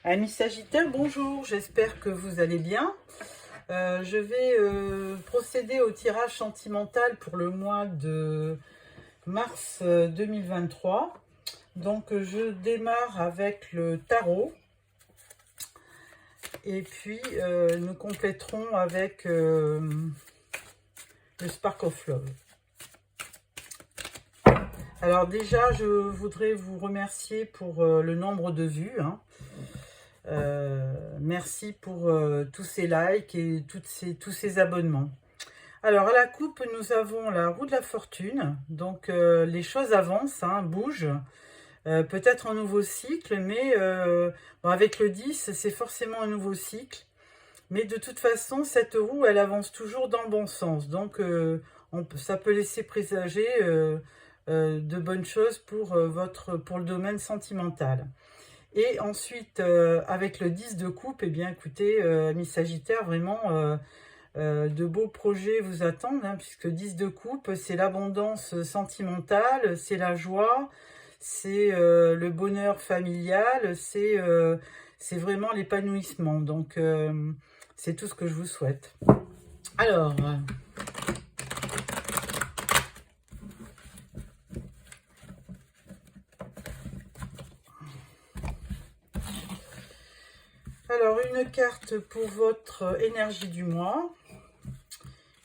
Amis Sagittaires, bonjour, j'espère que vous allez bien. Je vais procéder au tirage sentimental pour le mois de mars 2023. Donc je démarre avec le tarot et puis nous compléterons avec le Spark of Love. Alors déjà, je voudrais vous remercier pour le nombre de vues. Merci pour tous ces likes et tous ces abonnements. Alors à la coupe, nous avons la roue de la fortune. Donc les choses avancent, bougent. Peut-être un nouveau cycle, mais bon, avec le 10, c'est forcément un nouveau cycle. Mais de toute façon, cette roue, elle avance toujours dans le bon sens. Donc ça peut laisser présager de bonnes choses pour le domaine sentimental. Et ensuite, avec le 10 de coupe, eh bien écoutez, amis Sagittaires, vraiment de beaux projets vous attendent, puisque 10 de coupe, c'est l'abondance sentimentale, c'est la joie, c'est le bonheur familial, c'est vraiment l'épanouissement. Donc, c'est tout ce que je vous souhaite. Alors... Alors, une carte pour votre énergie du mois,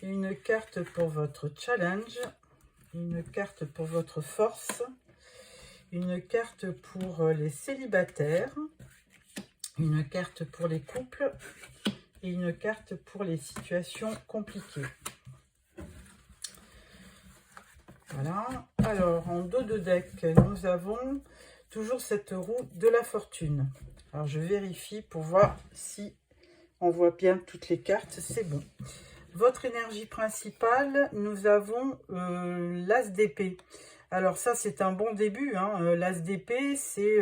une carte pour votre challenge, une carte pour votre force, une carte pour les célibataires, une carte pour les couples et une carte pour les situations compliquées. Voilà. Alors, en dos de deck, nous avons toujours cette roue de la fortune. Alors, je vérifie pour voir si on voit bien toutes les cartes. C'est bon. Votre énergie principale, nous avons l'As d'épée. Alors, ça, c'est un bon début. L'As d'épée, c'est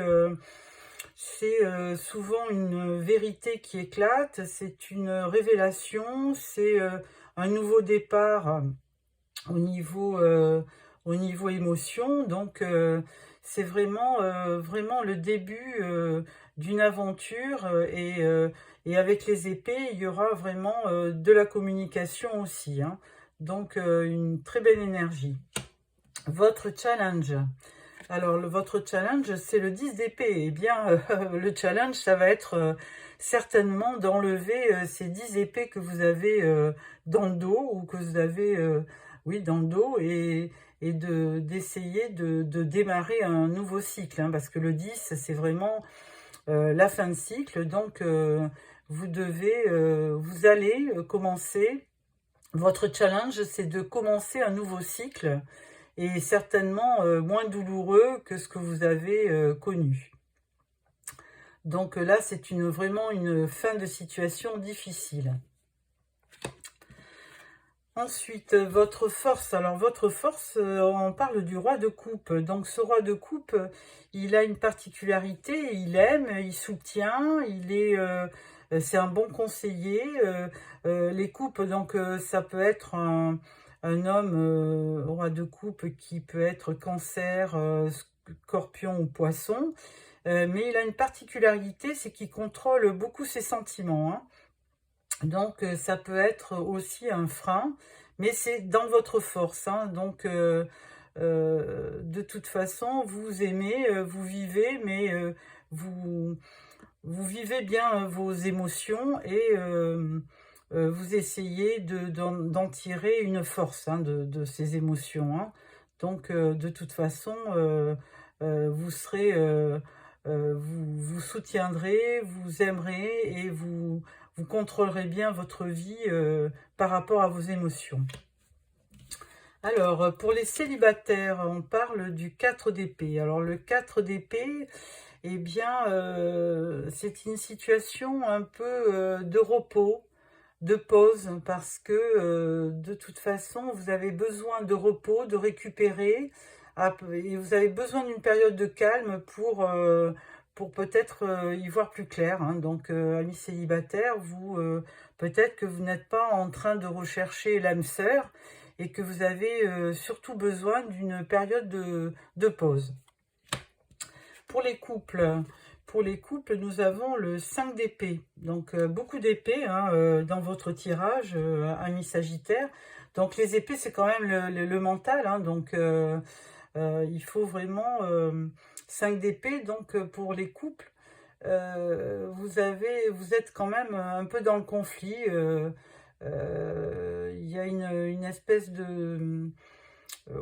souvent une vérité qui éclate. C'est une révélation. C'est un nouveau départ au niveau émotion. Donc, c'est vraiment le début d'une aventure et avec les épées, il y aura vraiment de la communication aussi. Donc, une très belle énergie. Votre challenge. Alors, votre challenge, c'est le 10 d'épée. Eh bien, le challenge, ça va être certainement d'enlever ces 10 épées que vous avez dans le dos ou que vous avez, oui, dans le dos et d'essayer de démarrer un nouveau cycle. Parce que le 10, c'est vraiment la fin de cycle. Donc, vous allez commencer. Votre challenge, c'est de commencer un nouveau cycle et certainement moins douloureux que ce que vous avez connu. Donc là, c'est vraiment une fin de situation difficile. Ensuite, votre force. Alors, votre force, on parle du roi de coupe. Donc, ce roi de coupe, il a une particularité. Il aime, il soutient, c'est un bon conseiller. Les coupes, donc, ça peut être un homme roi de coupe qui peut être cancer, scorpion ou poisson. Mais il a une particularité, c'est qu'il contrôle beaucoup ses sentiments. Donc, ça peut être aussi un frein, mais c'est dans votre force. Donc, de toute façon, vous aimez, vous vivez, mais vous vivez bien vos émotions et vous essayez d'en tirer une force de ces émotions. Donc, de toute façon, vous serez... vous soutiendrez, vous aimerez et vous contrôlerez bien votre vie par rapport à vos émotions. Alors, pour les célibataires, on parle du 4 d'épée. Alors, le 4 d'épée, eh bien, c'est une situation un peu de repos, de pause, parce que de toute façon, vous avez besoin de repos, de récupérer, et vous avez besoin d'une période de calme pour peut-être y voir plus clair. Donc, amis célibataires, peut-être que vous n'êtes pas en train de rechercher l'âme sœur et que vous avez surtout besoin d'une période de pause. Pour les couples, pour les couples, nous avons le 5 d'épée. Donc, beaucoup d'épées hein, dans votre tirage, ami Sagittaire. Donc, les épées, c'est quand même le mental. Hein, donc, il faut vraiment 5 d'épée. Donc, pour les couples, vous êtes quand même un peu dans le conflit. Il y a une espèce de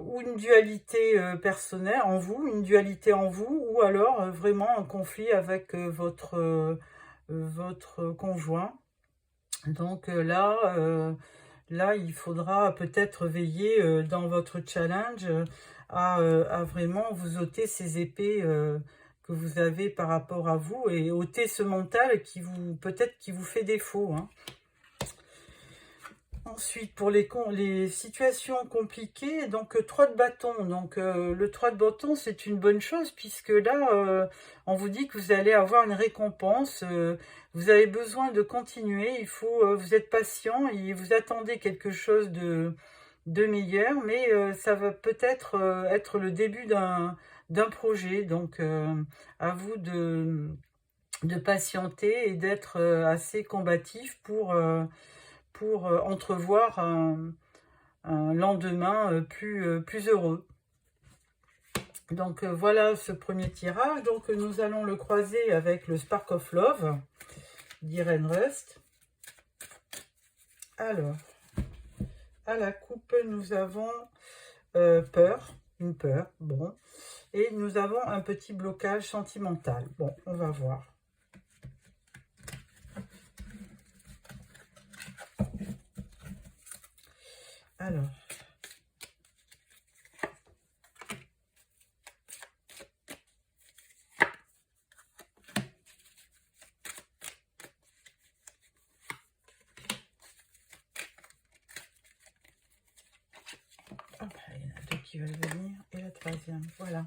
ou une dualité personnelle en vous, une dualité en vous, ou alors vraiment un conflit avec votre conjoint. Donc là, il faudra peut-être veiller dans votre challenge à vraiment vous ôter ces épées que vous avez par rapport à vous et ôter ce mental qui peut-être qui vous fait défaut. Hein. Ensuite, pour les situations compliquées, donc 3 de bâton. Donc le 3 de bâton, c'est une bonne chose puisque là, on vous dit que vous allez avoir une récompense. Vous avez besoin de continuer. Il faut, vous êtes patient et vous attendez quelque chose de meilleur, mais ça va peut-être être le début d'un projet. Donc à vous de patienter et d'être assez combatif pour entrevoir un lendemain plus heureux. Donc voilà ce premier tirage. Donc nous allons le croiser avec le Spark of Love d'Irene Rust. Alors, à la coupe, nous avons une peur, bon. Et nous avons un petit blocage sentimental. Bon, on va voir. Alors, il y en a deux qui veulent venir et la troisième, voilà.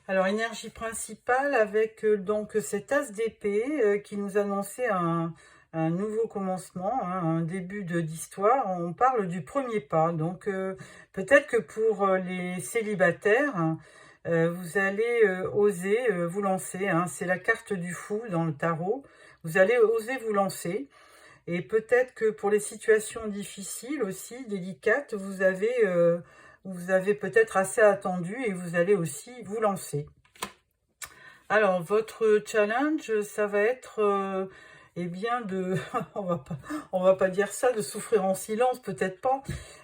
Alors énergie principale avec donc cet as d'épée qui nous annonçait un nouveau commencement, hein, un début d'histoire. On parle du premier pas. Donc peut-être que pour les célibataires, vous allez oser vous lancer. Hein. C'est la carte du fou dans le tarot. Vous allez oser vous lancer. Et peut-être que pour les situations difficiles aussi, délicates, vous avez peut-être assez attendu et vous allez aussi vous lancer. Alors, votre challenge, ça va être, eh bien, on va pas dire ça, de souffrir en silence, peut-être pas,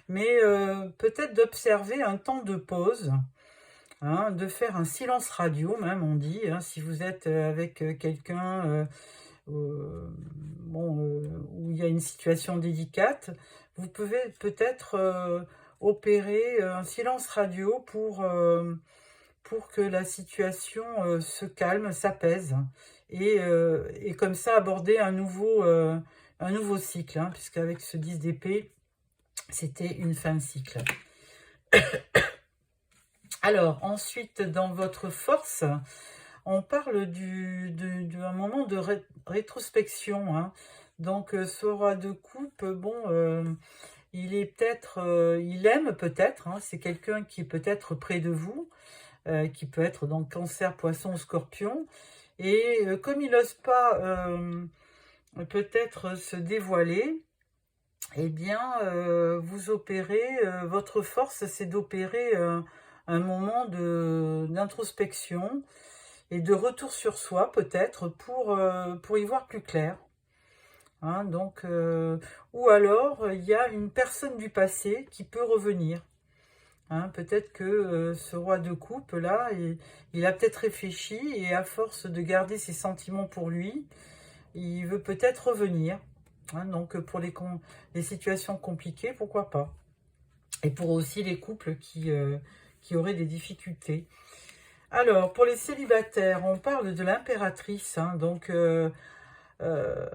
mais peut-être d'observer un temps de pause, hein, de faire un silence radio, même, on dit, hein, si vous êtes avec quelqu'un où il y a une situation délicate, vous pouvez peut-être opérer un silence radio pour que la situation se calme, s'apaise, et comme ça aborder un nouveau cycle, hein, puisqu'avec ce 10 d'épée, c'était une fin de cycle. Alors, ensuite, dans votre force, on parle d'un moment de rétrospection. Hein. Donc, ce roi de coupe, bon, il est peut-être, il aime peut-être, hein, c'est quelqu'un qui est peut-être près de vous, qui peut être donc Cancer, Poisson, Scorpion. Et comme il n'ose pas peut-être se dévoiler, eh bien, vous opérez, votre force, c'est d'opérer un moment d'introspection et de retour sur soi, peut-être, pour y voir plus clair. Hein, donc, ou alors, il y a une personne du passé qui peut revenir. Hein, peut-être que ce roi de coupe, là, il a peut-être réfléchi et à force de garder ses sentiments pour lui, il veut peut-être revenir. Hein, donc, pour les situations compliquées, pourquoi pas. Et pour aussi les couples qui auraient des difficultés. Alors, pour les célibataires, on parle de l'impératrice. Hein, donc,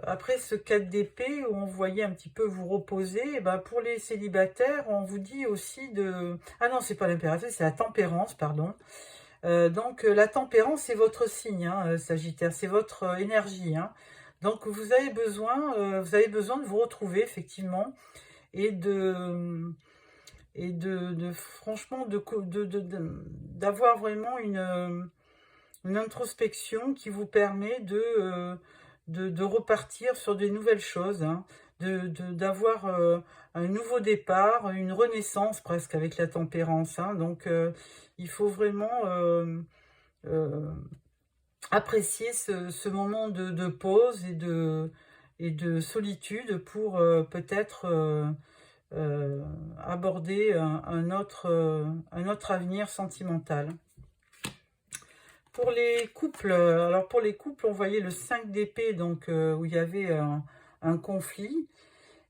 après ce 4 d'épée où on voyait un petit peu vous reposer, ben pour les célibataires, on vous dit aussi de... Ah non, c'est pas l'impératrice, c'est la tempérance, pardon. Donc la tempérance, c'est votre signe, hein, Sagittaire, c'est votre énergie. Hein. Donc vous avez besoin de vous retrouver, effectivement, et franchement d'avoir vraiment une introspection qui vous permet de repartir sur de nouvelles choses, hein, d'avoir un nouveau départ, une renaissance presque avec la tempérance, hein. Donc il faut vraiment euh, apprécier ce moment de pause et de solitude pour peut-être aborder un autre avenir sentimental. Pour les couples, alors pour les couples, on voyait le 5 d'épée, donc où il y avait un conflit.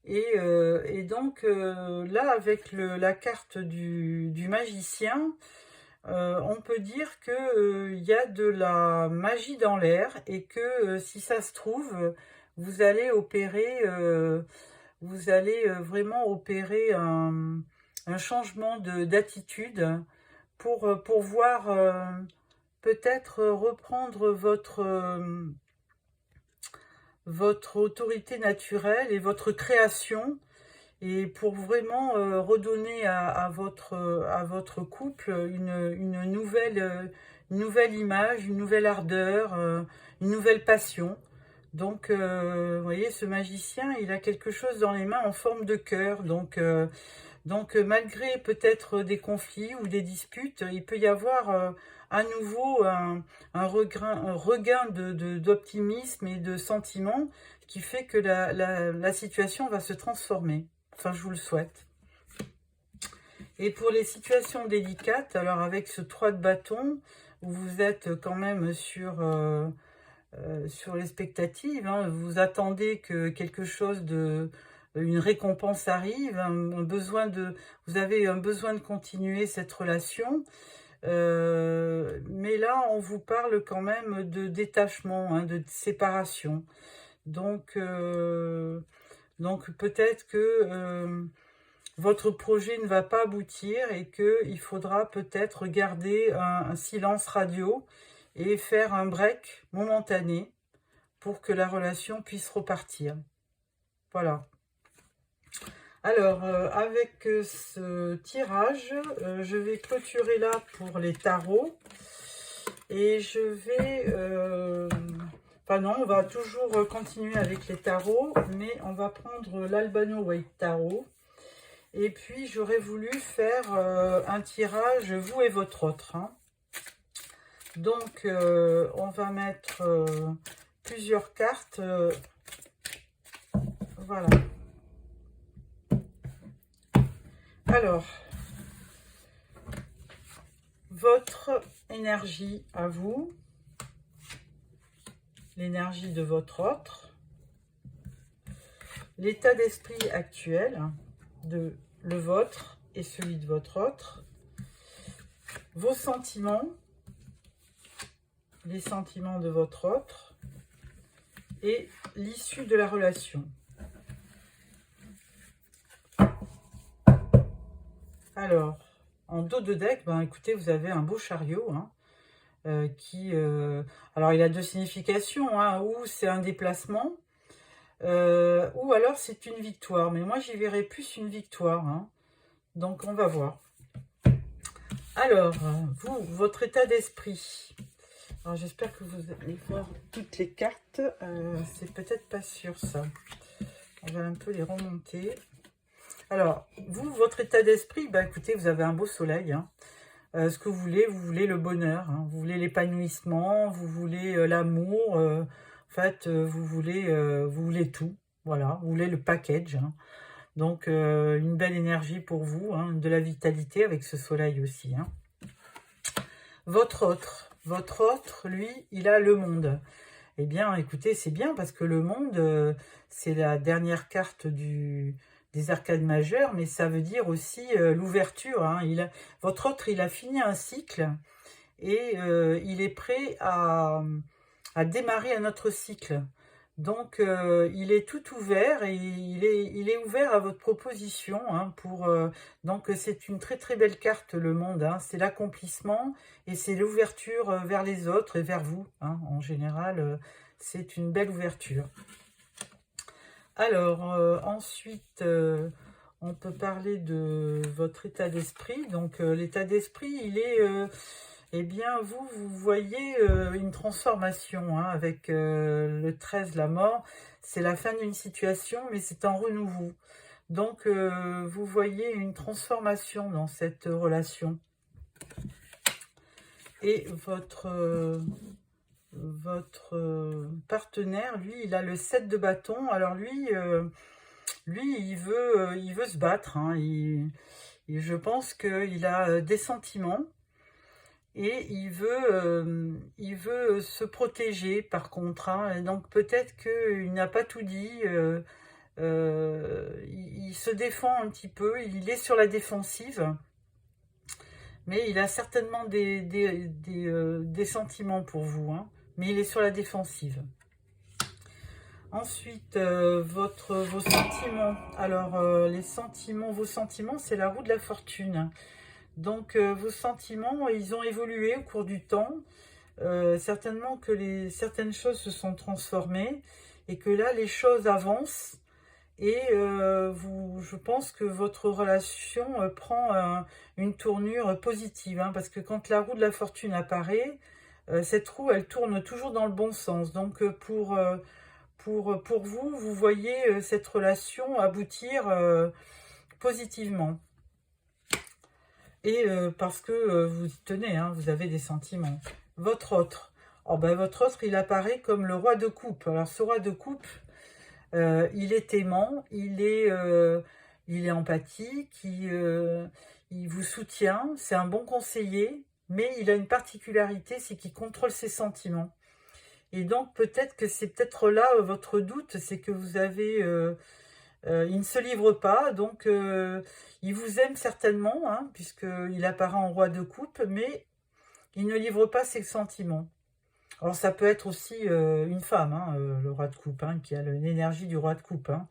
Et donc là, avec la carte du magicien, on peut dire qu'il y a de la magie dans l'air et que si ça se trouve, vous allez opérer, vraiment opérer un changement d'attitude pour voir peut-être reprendre votre autorité naturelle et votre création, et pour vraiment redonner à votre couple une nouvelle image, une nouvelle ardeur, une nouvelle passion. Donc, vous voyez, ce magicien, il a quelque chose dans les mains en forme de cœur. Donc, malgré peut-être des conflits ou des disputes, il peut y avoir à nouveau un regain d'optimisme et de sentiment qui fait que la situation va se transformer. Enfin, je vous le souhaite. Et pour les situations délicates, alors avec ce 3 de bâton, où vous êtes quand même sur l'expectative, hein, vous attendez que quelque chose une récompense arrive, vous avez un besoin de continuer cette relation. Mais là, on vous parle quand même de détachement, hein, de séparation. Donc peut-être que votre projet ne va pas aboutir et qu'il faudra peut-être garder un silence radio et faire un break momentané pour que la relation puisse repartir. Voilà. Alors, avec ce tirage, je vais clôturer là pour les tarots. Et je vais... Enfin non, on va toujours continuer avec les tarots, mais on va prendre l'Albano White Tarot. Et puis, j'aurais voulu faire un tirage, vous et votre autre, hein. Donc, on va mettre plusieurs cartes. Voilà. Alors, votre énergie à vous, l'énergie de votre autre, l'état d'esprit actuel de le vôtre et celui de votre autre, vos sentiments, les sentiments de votre autre et l'issue de la relation. Alors, en dos de deck, ben, écoutez, vous avez un beau chariot, hein, alors, il a deux significations, hein, ou c'est un déplacement, ou alors c'est une victoire. Mais moi, j'y verrais plus une victoire, hein. Donc, on va voir. Alors, vous, votre état d'esprit. Alors, j'espère que vous allez voir toutes les cartes. C'est peut-être pas sûr, ça. On va un peu les remonter. Alors, vous, votre état d'esprit, bah, écoutez, vous avez un beau soleil, hein. Ce que vous voulez le bonheur, hein. Vous voulez l'épanouissement, vous voulez l'amour, en fait, vous voulez tout. Voilà, vous voulez le package, hein. Donc, une belle énergie pour vous, hein, de la vitalité avec ce soleil aussi, hein. Votre autre, lui, il a le monde. Eh bien, écoutez, c'est bien parce que le monde, c'est la dernière carte des arcades majeures, mais ça veut dire aussi l'ouverture, hein. Votre autre, il a fini un cycle et il est prêt à démarrer un autre cycle. Donc, il est tout ouvert et il est ouvert à votre proposition, hein, donc, c'est une très très belle carte, le monde, hein. C'est l'accomplissement et c'est l'ouverture vers les autres et vers vous, hein. En général, c'est une belle ouverture. Alors, ensuite, On peut parler de votre état d'esprit. Donc, l'état d'esprit, il est... eh bien, vous voyez une transformation, hein, avec le 13, la mort. C'est la fin d'une situation, mais c'est un renouveau. Donc, vous voyez une transformation dans cette relation. Et votre partenaire, lui, il a le 7 de bâton. Alors lui, il veut se battre, hein. Je pense qu'il a des sentiments et il veut se protéger par contre, hein. Et donc peut-être qu'il n'a pas tout dit. Il se défend un petit peu, il est sur la défensive, mais il a certainement des sentiments pour vous, hein, mais il est sur la défensive. Ensuite, vos sentiments. Alors, les sentiments, vos sentiments, c'est la roue de la fortune. Donc, vos sentiments, ils ont évolué au cours du temps. Certainement que certaines choses se sont transformées et que là, les choses avancent. Et je pense que votre relation prend une tournure positive, hein, parce que quand la roue de la fortune apparaît, cette roue, elle tourne toujours dans le bon sens. Donc, pour vous, vous voyez cette relation aboutir positivement. Et parce que vous y tenez, hein, vous avez des sentiments. Votre autre. Oh, ben, votre autre, il apparaît comme le roi de coupe. Alors, ce roi de coupe, il est aimant, il est empathique, il vous soutient, c'est un bon conseiller, mais il a une particularité, c'est qu'il contrôle ses sentiments. Et donc peut-être que c'est peut-être là votre doute, c'est que vous avez... il ne se livre pas, donc il vous aime certainement, hein, puisqu'il apparaît en roi de coupe, mais il ne livre pas ses sentiments. Alors ça peut être aussi une femme, hein, le roi de coupe, hein, qui a l'énergie du roi de coupe, hein.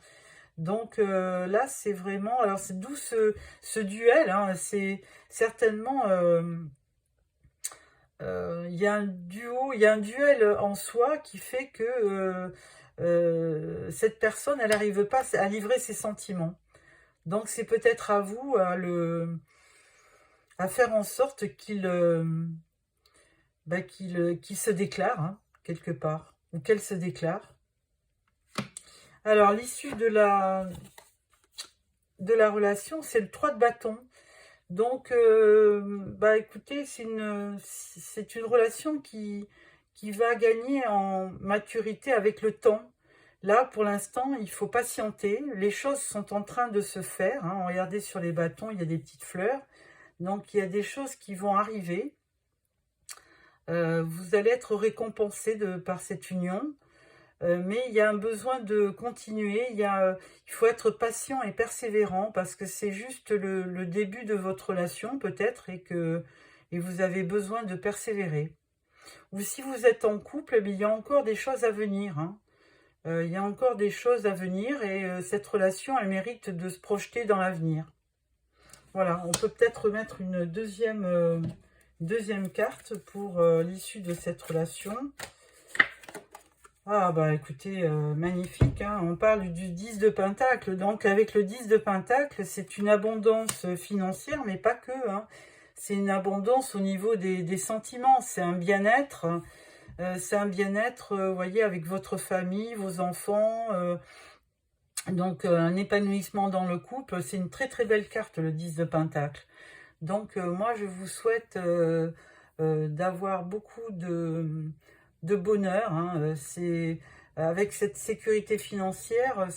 Donc là, c'est vraiment... Alors c'est d'où ce duel, hein, c'est certainement... il y a un duo, il y a un duel en soi qui fait que cette personne, elle n'arrive pas à livrer ses sentiments. Donc c'est peut-être à vous à faire en sorte qu'il se déclare, hein, quelque part, ou qu'elle se déclare. Alors l'issue de la relation, c'est le 3 de bâton. Donc, écoutez, c'est une relation qui va gagner en maturité avec le temps. Là, pour l'instant, il faut patienter. Les choses sont en train de se faire, hein. Regardez sur les bâtons, il y a des petites fleurs. Donc, il y a des choses qui vont arriver. Vous allez être récompensé par cette union. Mais il y a un besoin de continuer, il faut être patient et persévérant parce que c'est juste le début de votre relation peut-être et vous avez besoin de persévérer. Ou si vous êtes en couple, il y a encore des choses à venir, hein. Il y a encore des choses à venir et cette relation, elle mérite de se projeter dans l'avenir. Voilà, on peut peut-être mettre une deuxième carte pour l'issue de cette relation. Ah bah écoutez, magnifique, hein. On parle du 10 de Pentacle, donc avec le 10 de Pentacle, c'est une abondance financière, mais pas que, hein. C'est une abondance au niveau des sentiments, c'est un bien-être, vous voyez, avec votre famille, vos enfants, donc un épanouissement dans le couple, c'est une très très belle carte, le 10 de Pentacle. Donc moi je vous souhaite d'avoir beaucoup de bonheur, hein. C'est avec cette sécurité financière,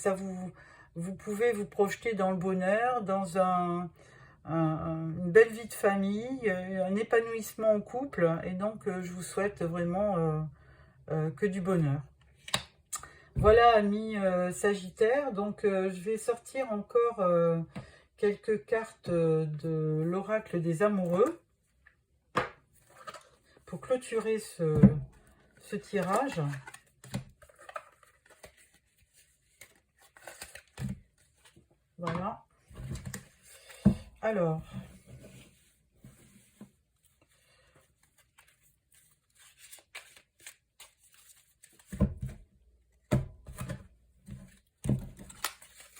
vous pouvez vous projeter dans le bonheur, dans une belle vie de famille, un épanouissement en couple, et donc je vous souhaite vraiment que du bonheur. Voilà, amis Sagittaire, donc je vais sortir encore quelques cartes de l'oracle des amoureux pour clôturer ce tirage. Voilà. Alors,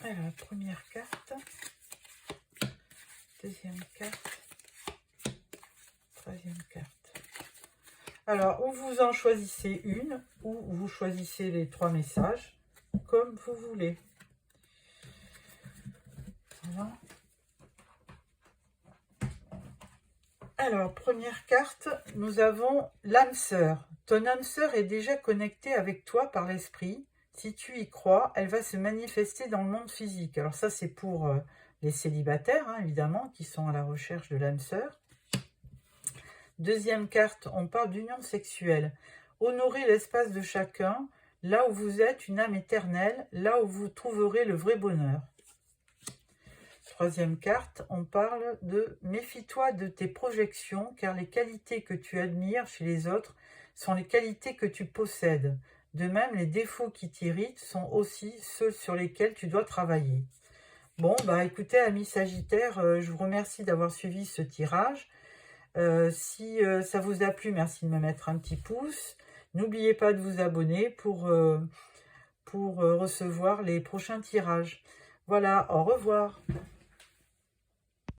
la première carte. Deuxième carte. Troisième carte. Alors, ou vous en choisissez une, ou vous choisissez les 3 messages, comme vous voulez. Voilà. Alors, première carte, nous avons l'âme sœur. Ton âme sœur est déjà connectée avec toi par l'esprit. Si tu y crois, elle va se manifester dans le monde physique. Alors ça, c'est pour les célibataires, hein, évidemment, qui sont à la recherche de l'âme sœur. Deuxième carte, on parle d'union sexuelle. Honorez l'espace de chacun. Là où vous êtes, une âme éternelle. Là où vous trouverez le vrai bonheur. Troisième carte, on parle de méfie-toi de tes projections, car les qualités que tu admires chez les autres sont les qualités que tu possèdes. De même, les défauts qui t'irritent sont aussi ceux sur lesquels tu dois travailler. Bon, bah écoutez, amis Sagittaires, je vous remercie d'avoir suivi ce tirage. Si ça vous a plu, merci de me mettre un petit pouce. N'oubliez pas de vous abonner pour recevoir les prochains tirages. Voilà, au revoir.